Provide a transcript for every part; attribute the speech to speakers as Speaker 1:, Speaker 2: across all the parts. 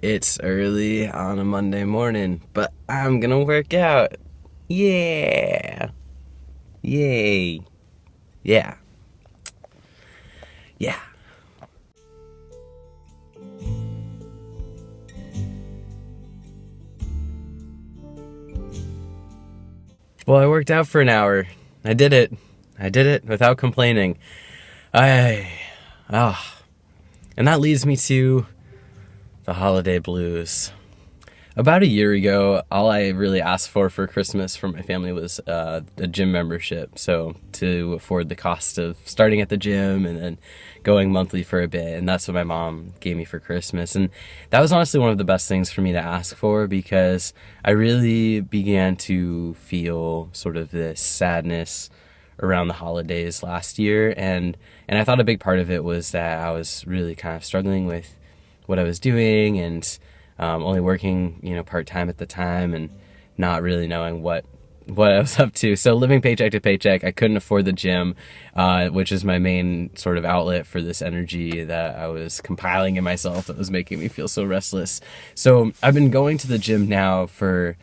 Speaker 1: It's early on a Monday morning, but I'm gonna work out. Yeah. Yay. Yeah. Yeah. Well, I worked out for an hour. I did it. I did it without complaining. I. Ah. And that leads me to the holiday blues. About a year ago, all I really asked for Christmas from my family was a gym membership. So to afford the cost of starting at the gym and then going monthly for a bit. And that's what my mom gave me for Christmas. And that was honestly one of the best things for me to ask for because I really began to feel sort of this sadness around the holidays last year. And I thought a big part of it was that I was really kind of struggling with what I was doing and only working, part-time at the time and not really knowing what I was up to. So living paycheck to paycheck, I couldn't afford the gym, which is my main sort of outlet for this energy that I was compiling in myself that was making me feel so restless. So I've been going to the gym now for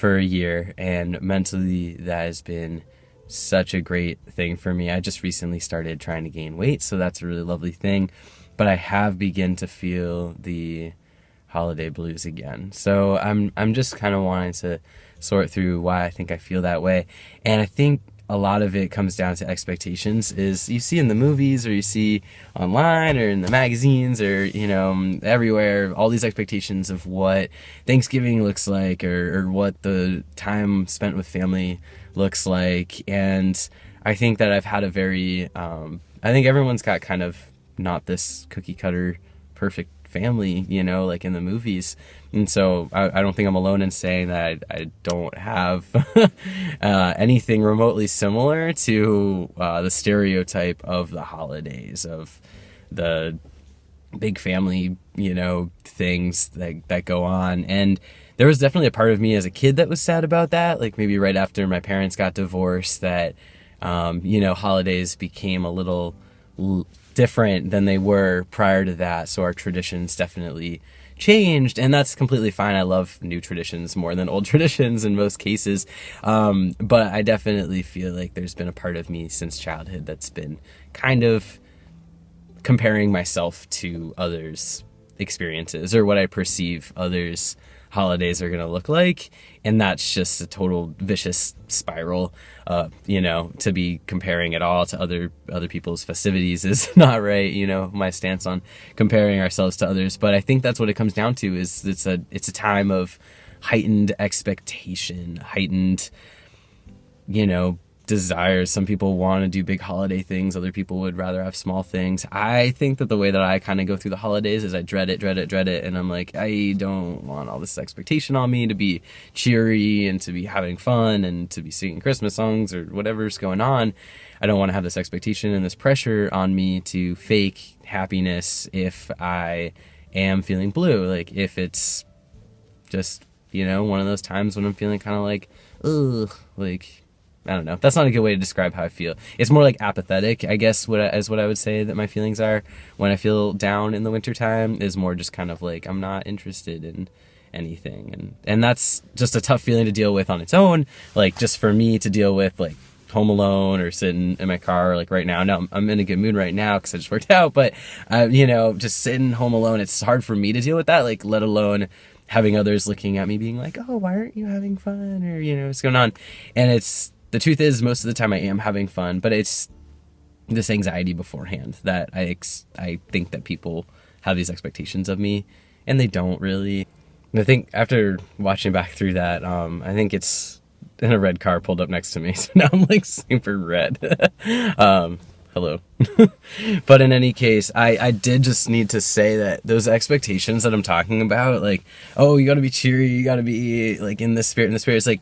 Speaker 1: a year, and mentally that has been such a great thing for me. I just recently started trying to gain weight, so that's a really lovely thing. But I have begun to feel the holiday blues again. So I'm just kind of wanting to sort through why I think I feel that way. And I think a lot of it comes down to expectations is you see in the movies or you see online or in the magazines or, everywhere, all these expectations of what Thanksgiving looks like or what the time spent with family looks like. And I think that I've had a very, I think everyone's got kind of not this cookie cutter perfect family, like in the movies. And so I don't think I'm alone in saying that I don't have anything remotely similar to the stereotype of the holidays, of the big family, things that go on. And there was definitely a part of me as a kid that was sad about that, like maybe right after my parents got divorced, that, holidays became a little different than they were prior to that. So our traditions definitely changed, and that's completely fine. I love new traditions more than old traditions in most cases. But I definitely feel like there's been a part of me since childhood that's been kind of comparing myself to others' experiences or what I perceive others' holidays are going to look like. And that's just a total vicious spiral. To be comparing it all to other people's festivities is not right. My stance on comparing ourselves to others. But I think that's what it comes down to is it's a time of heightened expectation, heightened, desires. Some people want to do big holiday things. Other people would rather have small things. I think that the way that I kind of go through the holidays is I dread it. And I'm like, I don't want all this expectation on me to be cheery and to be having fun and to be singing Christmas songs or whatever's going on. I don't want to have this expectation and this pressure on me to fake happiness if I am feeling blue. Like if it's just, one of those times when I'm feeling kind of like, ugh, like, I don't know. That's not a good way to describe how I feel. It's more like apathetic, I guess, what I would say that my feelings are when I feel down in the wintertime is more just kind of like I'm not interested in anything. And that's just a tough feeling to deal with on its own. Like just for me to deal with like home alone or sitting in my car like right now. No, I'm in a good mood right now because I just worked out. But, just sitting home alone, it's hard for me to deal with that, like let alone having others looking at me being like, oh, why aren't you having fun? Or, what's going on? And the truth is, most of the time I am having fun, but it's this anxiety beforehand that I think that people have these expectations of me, and they don't really. And I think after watching back through that, I think it's in a red car pulled up next to me, so now I'm like super red. Hello. But in any case, I did just need to say that those expectations that I'm talking about, like, oh, you gotta be cheery, you gotta be like in the spirit, it's like,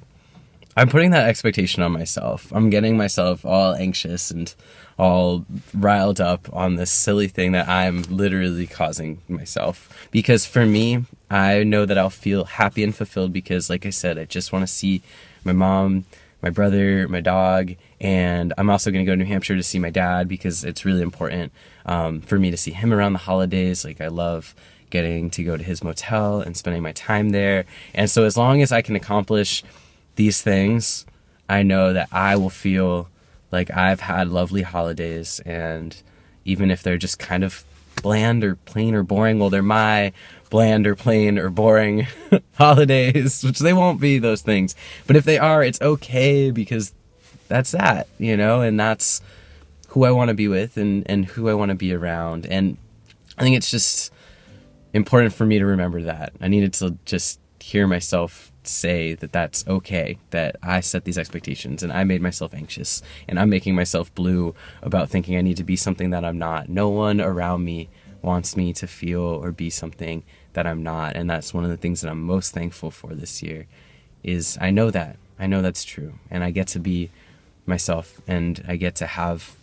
Speaker 1: I'm putting that expectation on myself. I'm getting myself all anxious and all riled up on this silly thing that I'm literally causing myself. Because for me, I know that I'll feel happy and fulfilled because, like I said, I just want to see my mom, my brother, my dog, and I'm also going to go to New Hampshire to see my dad because it's really important for me to see him around the holidays. Like I love getting to go to his motel and spending my time there. And so as long as I can accomplish these things, I know that I will feel like I've had lovely holidays. And even if they're just kind of bland or plain or boring, well, they're my bland or plain or boring holidays, which they won't be those things. But if they are, it's okay, because that's that, and that's who I want to be with and who I want to be around. And I think it's just important for me to remember that. I needed to just hear myself say that that's okay, that I set these expectations and I made myself anxious and I'm making myself blue about thinking I need to be something that I'm not. No one around me wants me to feel or be something that I'm not. And that's one of the things that I'm most thankful for this year, is I know that's true, and I get to be myself and I get to have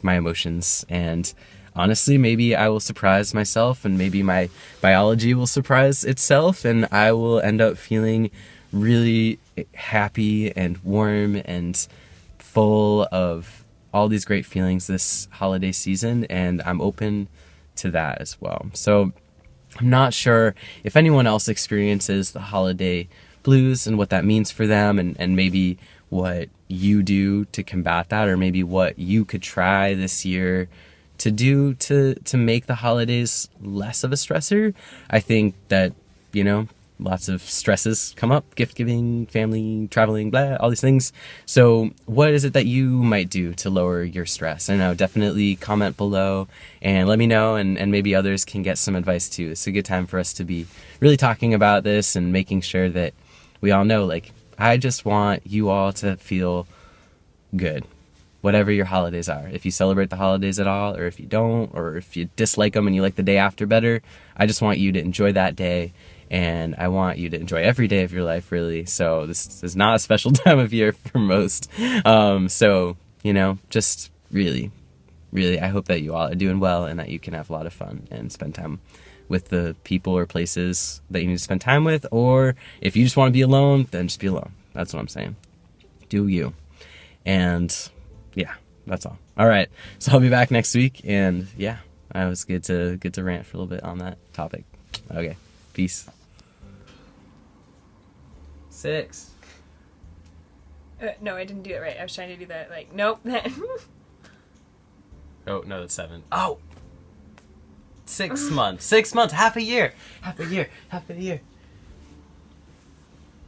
Speaker 1: my emotions. And honestly, maybe I will surprise myself, and maybe my biology will surprise itself, and I will end up feeling really happy and warm and full of all these great feelings this holiday season, and I'm open to that as well. So I'm not sure if anyone else experiences the holiday blues and what that means for them, and maybe what you do to combat that, or maybe what you could try this year to do to make the holidays less of a stressor. I think that, lots of stresses come up: gift giving, family, traveling, blah, all these things. So what is it that you might do to lower your stress? I know, definitely comment below and let me know, and maybe others can get some advice too. It's a good time for us to be really talking about this and making sure that we all know, I just want you all to feel good, whatever your holidays are. If you celebrate the holidays at all, or if you don't, or if you dislike them and you like the day after better, I just want you to enjoy that day, and I want you to enjoy every day of your life, really. So this is not a special time of year for most. So, just really, really, I hope that you all are doing well and that you can have a lot of fun and spend time with the people or places that you need to spend time with. Or if you just want to be alone, then just be alone. That's what I'm saying. Do you. And yeah, that's all. All right. So I'll be back next week. And yeah, it was good to rant for a little bit on that topic. Okay. Peace. 6.
Speaker 2: No, I didn't do it right. I was trying to do that. Nope.
Speaker 1: Oh, no, that's 7. Oh! 6 months. 6 months. Half a year. Half a year.